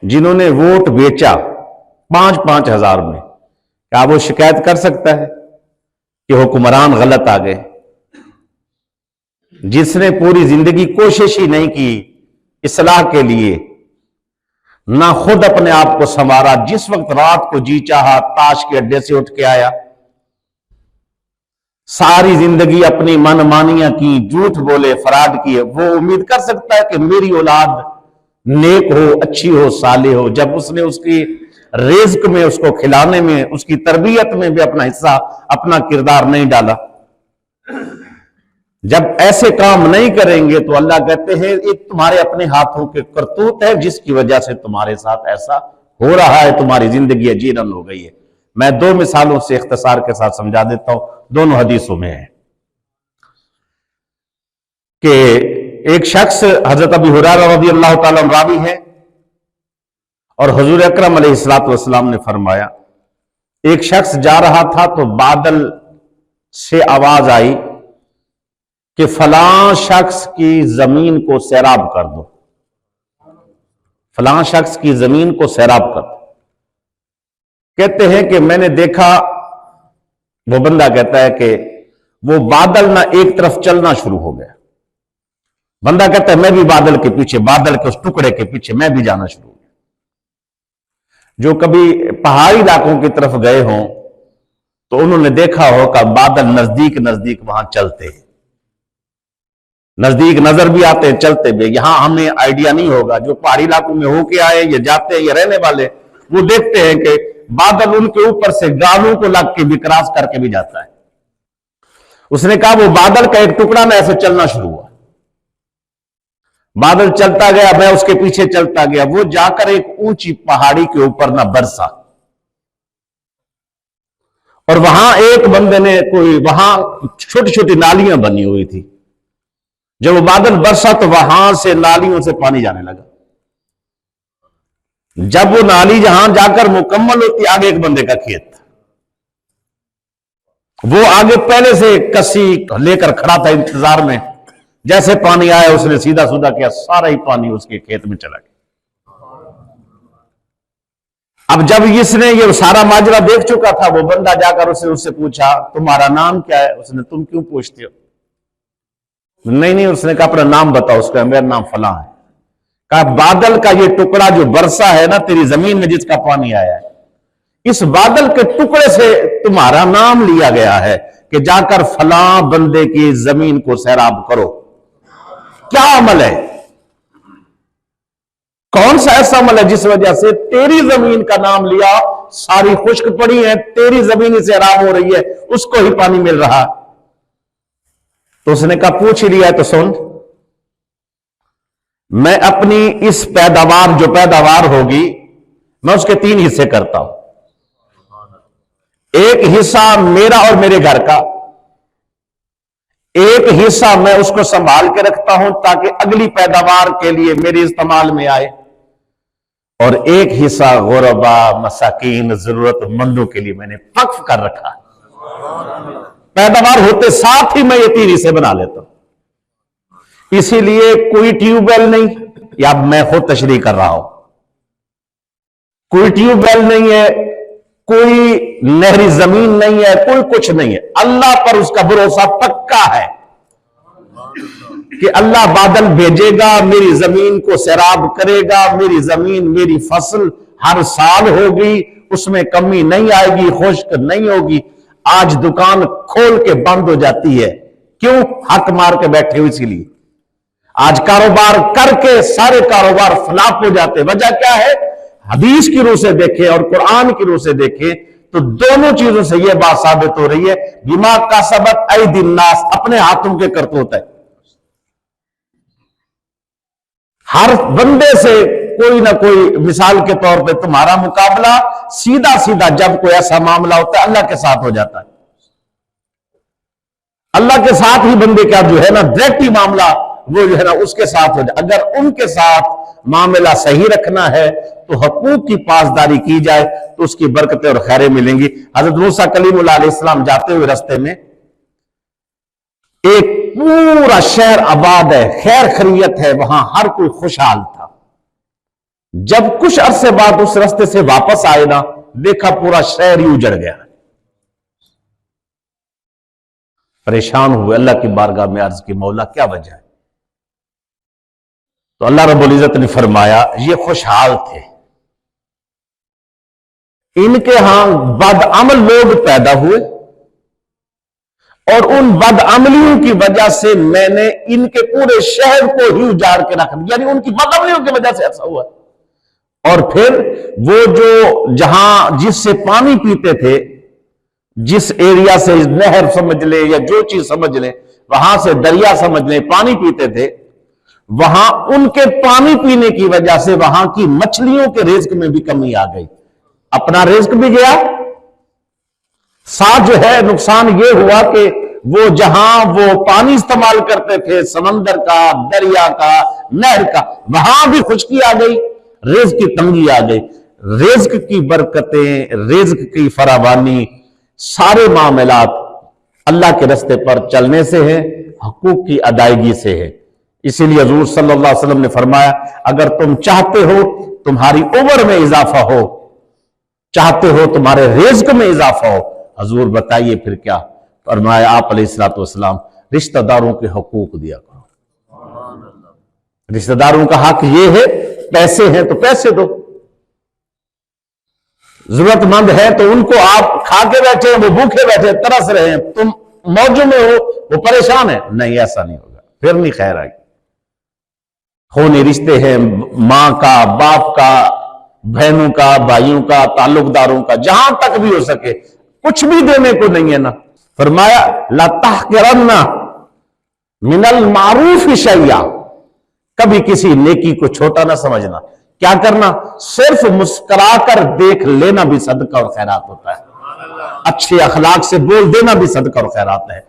जिन्होंने वोट बेचा 5-5 हजार में, क्या वो शिकायत कर सकता है कि हुक्मरान गलत आ गए? जिसने पूरी जिंदगी कोशिश ही नहीं की इस्लाह के लिए, ना खुद अपने आप को संवारा, जिस वक्त रात को जी चाहा ताश के अड्डे से उठ के आया, सारी जिंदगी अपनी मनमानियां की, झूठ बोले, फराड किए, वो उम्मीद कर सकता है कि मेरी औलाद नेक हो, अच्छी हो, साले हो? जब उसने उसकी रिज़्क में, उसको खिलाने में, उसकी तरबियत में भी अपना हिस्सा, अपना किरदार नहीं डाला, जब ऐसे काम नहीं करेंगे तो अल्लाह कहते हैं एक तुम्हारे अपने हाथों के करतूत है जिसकी वजह से तुम्हारे साथ ऐसा हो रहा है, तुम्हारी जिंदगी अजीरन हो गई है। मैं 2 मिसालों से इख्तिसार के साथ समझा देता हूं, दोनों हदीसों में है कि एक शख्स, हजरत अबू हुरैरा रज़ियल्लाहु ताला अन्हु रावी है, और हुजूर अकरम अलैहिस्सलातु वस्सलाम ने फरमाया, एक शख्स जा रहा था तो बादल से आवाज आई कि फलां शख्स की जमीन को सैराब कर दो, फलां शख्स की जमीन को सैराब कर दो। कहते हैं कि मैंने देखा, वो बंदा कहता है कि वो बादल ना एक तरफ चलना शुरू हो गया। बंदा कहता है मैं भी बादल के पीछे, बादल के उस टुकड़े के पीछे मैं भी जाना शुरू हो गया। जो कभी पहाड़ी इलाकों की तरफ गए हों तो उन्होंने देखा होगा बादल नजदीक नजदीक वहां चलते हैं, नजदीक नजर भी आते हैं, चलते भी। यहां हमें आइडिया नहीं होगा, जो पहाड़ी इलाकों में होके आए, ये जाते हैं, ये रहने वाले, वो देखते हैं कि बादल उनके ऊपर से गालों को लग के भी, क्रॉस करके भी जाता है। उसने कहा वो बादल का एक टुकड़ा ना ऐसे चलना शुरू हुआ, बादल चलता गया, मैं उसके पीछे चलता गया, वो जाकर एक ऊंची पहाड़ी के ऊपर ना बरसा, और वहां एक बंदे ने कोई, वहां छोटी छोटी नालियां बनी हुई थी, जब वो बादल बरसा तो वहां से नालियों से पानी जाने लगा। जब वो नाली जहां जाकर मुकम्मल होती, आगे एक बंदे का खेत, वो आगे पहले से कसी लेकर खड़ा था इंतजार में, जैसे पानी आया उसने सीधा सुधा किया, सारा ही पानी उसके खेत में चला गया। अब जब इसने ये सारा माजरा देख चुका था, वो बंदा जाकर उससे पूछा तुम्हारा नाम क्या है? उसने, तुम क्यों पूछते हो? नहीं, उसने कहा अपना नाम बताओ। उसका, मेरा नाम फलां है। कहा बादल का ये टुकड़ा जो बरसा है ना तेरी जमीन में, जिसका पानी आया है, इस बादल के टुकड़े से तुम्हारा नाम लिया गया है कि जाकर फलां बंदे की जमीन को सैराब करो। क्या अमल है? कौन सा ऐसा अमल है जिस वजह से तेरी जमीन का नाम लिया, सारी खुश्क पड़ी है, तेरी जमीन सैराब हो रही है, उसको ही पानी मिल रहा? तो उसने कहा पूछ ही लिया है तो सुन, मैं अपनी इस पैदावार, जो पैदावार होगी, मैं उसके 3 हिस्से करता हूं। एक हिस्सा मेरा और मेरे घर का, एक हिस्सा मैं उसको संभाल के रखता हूं ताकि अगली पैदावार के लिए मेरे इस्तेमाल में आए, और एक हिस्सा गुरबा, मसाकीन, जरूरतमंदों के लिए मैंने वक्फ कर रखा। पैदावार होते साथ ही मैं ये 3 हिस्से बना लेता हूं। इसीलिए कोई ट्यूबवेल नहीं, या मैं खुद तशरीह कर रहा हूं, कोई ट्यूबवेल नहीं है, कोई नहरी जमीन नहीं है, कोई कुछ नहीं है। अल्लाह पर उसका भरोसा पक्का है कि अल्लाह बादल भेजेगा, मेरी जमीन को सैराब करेगा, मेरी जमीन, मेरी फसल हर साल होगी, उसमें कमी नहीं आएगी, खुश्क नहीं होगी। आज दुकान खोल के बंद हो जाती है, क्यों? हक मार के बैठे हो, इसीलिए। आज कारोबार करके सारे कारोबार फ्लॉप हो जाते, वजह क्या है? हदीस की रूह से देखें और कुरान की रूह से देखें तो दोनों चीजों से यह बात साबित हो रही है, बिमा का सबत ऐदिन नास, अपने हाथों के करतूत है। हर बंदे से कोई ना कोई, मिसाल के तौर पे तुम्हारा मुकाबला सीधा सीधा जब कोई ऐसा मामला होता है अल्लाह के साथ हो जाता है। अल्लाह के साथ ही बंदे का जो है ना डायरेक्ट ही मामला, वो जो है ना उसके साथ हो जाए। अगर उनके साथ मामला सही रखना है तो हकूक की पासदारी की जाए तो उसकी बरकतें और खैरें मिलेंगी। हजरत मूसा कलीमुल्लाह अलैहिस्सलाम जाते हुए रास्ते में एक पूरा शहर आबाद है, खैर खैरियत है, वहां हर कोई खुशहाल था। जब कुछ अरसे बाद उस रास्ते से वापस आए ना, देखा पूरा शहर ही उजड़ गया। परेशान हुए, अल्लाह की बारगाह में अर्ज की, मौला क्या वजह है? तो अल्लाह रब्बुल इज्जत ने फरमाया, ये खुशहाल थे, इनके यहां बदअमल लोग पैदा हुए और उन बदअमलियों की वजह से मैंने इनके पूरे शहर को ही उजाड़ के रख दिया। यानी उनकी बदअमलियों की वजह से ऐसा हुआ। और फिर वो जो जहां जिससे पानी पीते थे, जिस एरिया से नहर समझ ले या जो चीज समझ ले, वहां से दरिया समझ ले, पानी पीते थे, वहां उनके पानी पीने की वजह से वहां की मछलियों के रिज्क में भी कमी आ गई। अपना रिज्क भी गया, साथ जो है नुकसान ये हुआ कि वो जहां वो पानी इस्तेमाल करते थे, समंदर का, दरिया का, नहर का, वहां भी खुश्की आ गई, रिज्क की तंगी आ गई। रिज्क की बरकतें, रिज्क की फरावानी, सारे मामलात अल्लाह के रास्ते पर चलने से है, हकूक की अदायगी से है। इसीलिए हुजूर सल्लल्लाहु अलैहि वसल्लम ने फरमाया, अगर तुम चाहते हो तुम्हारी उम्र में इजाफा हो, चाहते हो तुम्हारे रिज्क में इजाफा हो, हुजूर बताइए फिर क्या? फरमाया आप अलैहिस्सलातु वस्सलाम, रिश्तेदारों के हकूक दिया करो। रिश्तेदारों का हक ये है, पैसे हैं तो पैसे दो, जरूरतमंद है तो उनको आप खा के बैठे, वो भूखे बैठे तरस रहे हैं, तुम मौजू में हो, वो परेशान है, नहीं ऐसा नहीं होगा, फिर नहीं खैर आएगी। खूनी रिश्ते हैं, मां का, बाप का, बहनों का, भाइयों का, ताल्लुकदारों का, जहां तक भी हो सके कुछ भी देने को नहीं है ना। फरमाया ला तहक़िरन्ना मिनल मारूफ शैया, कभी किसी नेकी को छोटा ना समझना। क्या करना? सिर्फ मुस्कुराकर देख लेना भी सदका और खैरात होता है, अच्छे अखलाक से बोल देना भी सदका और खैरात है।